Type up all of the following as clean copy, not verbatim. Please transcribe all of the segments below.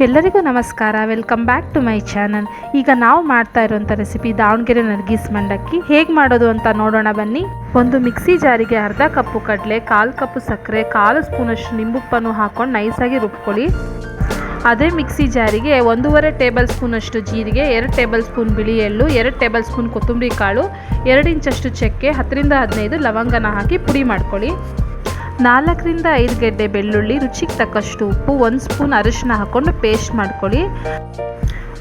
ಎಲ್ಲರಿಗೂ ನಮಸ್ಕಾರ. Welcome back to my channel. ಈಗ ನಾವು ಮಾಡ್ತಾ ಇರೋಂಥ ರೆಸಿಪಿ ದಾವಣಗೆರೆ ನರ್ಗೀಸ್ ಮಂಡಕ್ಕಿ. ಹೇಗೆ ಮಾಡೋದು ಅಂತ ನೋಡೋಣ ಬನ್ನಿ. ಒಂದು ಮಿಕ್ಸಿ ಜಾರಿಗೆ ಅರ್ಧ ಕಪ್ಪು ಕಡಲೆ, 1/4 ಕಪ್ಪು ಸಕ್ಕರೆ, 1/4 ಸ್ಪೂನಷ್ಟು ನಿಂಬುಪ್ಪನ್ನು ಹಾಕ್ಕೊಂಡು ನೈಸಾಗಿ ರುಬ್ಕೊಳ್ಳಿ. ಅದೇ ಮಿಕ್ಸಿ ಜಾರಿಗೆ 1.5 ಟೇಬಲ್ ಸ್ಪೂನಷ್ಟು ಜೀರಿಗೆ, 2 ಟೇಬಲ್ ಸ್ಪೂನ್ ಬಿಳಿ ಎಳ್ಳು, 2 ಟೇಬಲ್ ಸ್ಪೂನ್ ಕೊತ್ತಂಬರಿ ಕಾಳು, 2 ಇಂಚಷ್ಟು ಚಕ್ಕೆ, 10ರಿಂದ 15 ಲವಂಗನ ಹಾಕಿ ಪುಡಿ ಮಾಡ್ಕೊಳ್ಳಿ. 4 ರಿಂದ 5 ಗೆಡ್ಡೆ ಬೆಳ್ಳುಳ್ಳಿ, ರುಚಿಗೆ ತಕ್ಕಷ್ಟು ಉಪ್ಪು, 1 ಸ್ಪೂನ್ ಅರಿಶಿನ ಹಾಕ್ಕೊಂಡು ಪೇಸ್ಟ್ ಮಾಡ್ಕೊಳ್ಳಿ.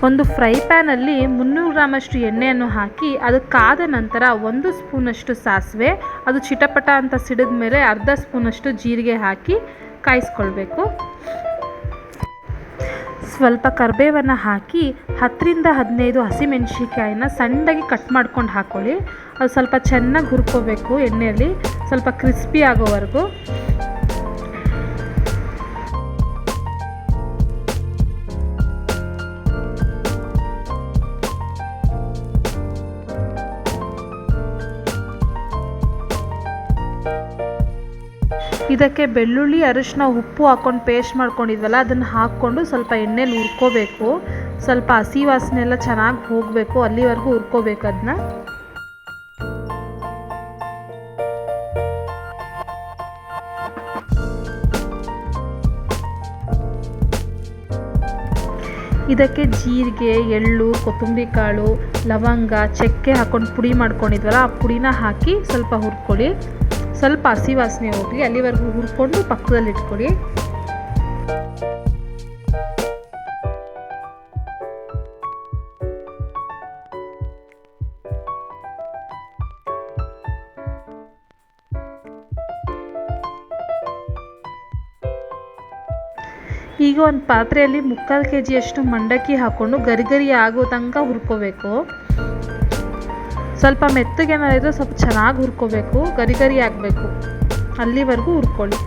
ಒಂದು ಫ್ರೈ ಪ್ಯಾನಲ್ಲಿ 300 ಗ್ರಾಮಷ್ಟು ಎಣ್ಣೆಯನ್ನು ಹಾಕಿ ಅದು ಕಾದ ನಂತರ 1 ಸ್ಪೂನಷ್ಟು ಸಾಸಿವೆ, ಅದು ಚಿಟಪಟ ಅಂತ ಸಿಡಿದ ಮೇಲೆ ಅರ್ಧ ಸ್ಪೂನಷ್ಟು ಜೀರಿಗೆ ಹಾಕಿ ಕಾಯಿಸ್ಕೊಳ್ಬೇಕು. ಸ್ವಲ್ಪ ಕರಿಬೇವನ್ನು ಹಾಕಿ 10 ರಿಂದ 15 ಹಸಿಮೆಣಸಿಕಾಯಿನ ಸಣ್ಣದಾಗಿ ಕಟ್ ಮಾಡ್ಕೊಂಡು ಹಾಕ್ಕೊಳ್ಳಿ. ಅದು ಸ್ವಲ್ಪ ಚೆನ್ನಾಗಿ ಹುರ್ಕೋಬೇಕು ಎಣ್ಣೆಯಲ್ಲಿ, ಸ್ವಲ್ಪ ಕ್ರಿಸ್ಪಿ ಆಗೋವರೆಗೂ. ಇದಕ್ಕೆ ಬೆಳ್ಳುಳ್ಳಿ, ಅರಿಶಿನ, ಉಪ್ಪು ಹಾಕ್ಕೊಂಡು ಪೇಸ್ಟ್ ಮಾಡ್ಕೊಂಡಿದ್ವಲ್ಲ ಅದನ್ನು ಹಾಕ್ಕೊಂಡು ಸ್ವಲ್ಪ ಎಣ್ಣೆಲಿ ಹುರ್ಕೋಬೇಕು. ಸ್ವಲ್ಪ ಹಸಿ ವಾಸನೆ ಎಲ್ಲ ಚೆನ್ನಾಗಿ ಹೋಗಬೇಕು, ಅಲ್ಲಿವರೆಗೂ ಹುರ್ಕೋಬೇಕು ಅದನ್ನ. ಇದಕ್ಕೆ ಜೀರಿಗೆ, ಎಳ್ಳು, ಕೊತ್ತಂಬರಿ ಕಾಳು, ಲವಂಗ, ಚಕ್ಕೆ ಹಾಕ್ಕೊಂಡು ಪುಡಿ ಮಾಡ್ಕೊಂಡಿದ್ವಲ್ಲ ಆ ಪುಡಿನ ಹಾಕಿ ಸ್ವಲ್ಪ ಹುರ್ಕೊಳ್ಳಿ. ಸ್ವಲ್ಪ ಹಸಿ ವಾಸನೆ ಹೋಗಲಿ, ಅಲ್ಲಿವರೆಗೂ ಹುರ್ಕೊಂಡು ಪಕ್ಕದಲ್ಲಿ ಇಟ್ಕೊಳ್ಳಿ. ಈಗ ಒಂದು ಪಾತ್ರೆಯಲ್ಲಿ 3/4 kg ಮಂಡಕ್ಕಿ ಹಾಕ್ಕೊಂಡು ಗರಿ ಆಗೋ ತನಕ ಹುರ್ಕೋಬೇಕು. ಸ್ವಲ್ಪ ಮೆತ್ತಗೇನಾದ್ರು ಸ್ವಲ್ಪ ಚೆನ್ನಾಗಿ ಹುರ್ಕೋಬೇಕು, ಗರಿ ಆಗಬೇಕು, ಅಲ್ಲಿವರೆಗೂ ಹುರ್ಕೊಳ್ಳಿ.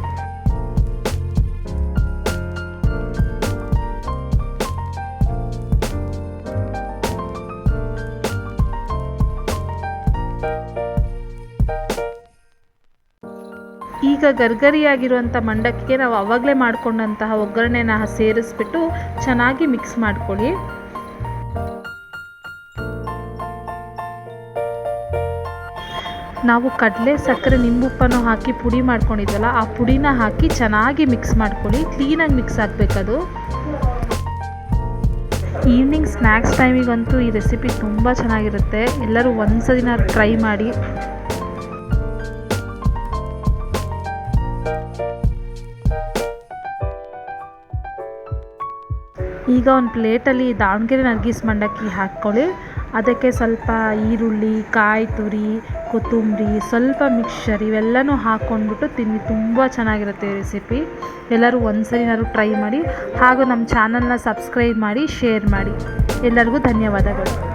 ಈಗ ಗರಿಯಾಗಿರುವಂಥ ಮಂಡಕ್ಕಿಗೆ ನಾವು ಆವಾಗಲೇ ಮಾಡಿಕೊಂಡಂತಹ ಒಗ್ಗರಣೆನ ಸೇರಿಸ್ಬಿಟ್ಟು ಚೆನ್ನಾಗಿ ಮಿಕ್ಸ್ ಮಾಡ್ಕೊಳ್ಳಿ. ನಾವು ಕಡಲೆ, ಸಕ್ಕರೆ, ನಿಂಬುಪ್ಪನ್ನು ಹಾಕಿ ಪುಡಿ ಮಾಡ್ಕೊಂಡಿದ್ವಲ್ಲ ಆ ಪುಡಿನ ಹಾಕಿ ಚೆನ್ನಾಗಿ ಮಿಕ್ಸ್ ಮಾಡ್ಕೊಳ್ಳಿ. ಕ್ಲೀನಾಗಿ ಮಿಕ್ಸ್ ಆಗಬೇಕದು. ಈವ್ನಿಂಗ್ ಸ್ನ್ಯಾಕ್ಸ್ ಟೈಮಿಗಂತೂ ಈ ರೆಸಿಪಿ ತುಂಬ ಚೆನ್ನಾಗಿರುತ್ತೆ. ಎಲ್ಲರೂ ಒಂದ್ಸಲಿನ ಟ್ರೈ ಮಾಡಿ. ಈಗ ಒಂದು ಪ್ಲೇಟಲ್ಲಿ ದಾವಣಗೆರೆ ನರ್ಗೀಸ್ ಮಂಡಕ್ಕಿ ಹಾಕ್ಕೊಳ್ಳಿ. ಅದಕ್ಕೆ ಸ್ವಲ್ಪ ಈರುಳ್ಳಿ, ಕಾಯಿ ತುರಿ, ಕೊತ್ತಂಬರಿ, ಸ್ವಲ್ಪ ಮಿಕ್ಸ್ಚರ್ ಇವೆಲ್ಲನೂ ಹಾಕ್ಕೊಂಡ್ಬಿಟ್ಟು ತಿನ್ನಿ. ತುಂಬ ಚೆನ್ನಾಗಿರುತ್ತೆ ಈ ರೆಸಿಪಿ. ಎಲ್ಲರೂ ಒಂದ್ಸರಿನಾದ್ರು ಟ್ರೈ ಮಾಡಿ. ಹಾಗೂ ನಮ್ಮ ಚಾನಲ್ನ ಸಬ್ಸ್ಕ್ರೈಬ್ ಮಾಡಿ, ಶೇರ್ ಮಾಡಿ. ಎಲ್ಲರಿಗೂ ಧನ್ಯವಾದಗಳು.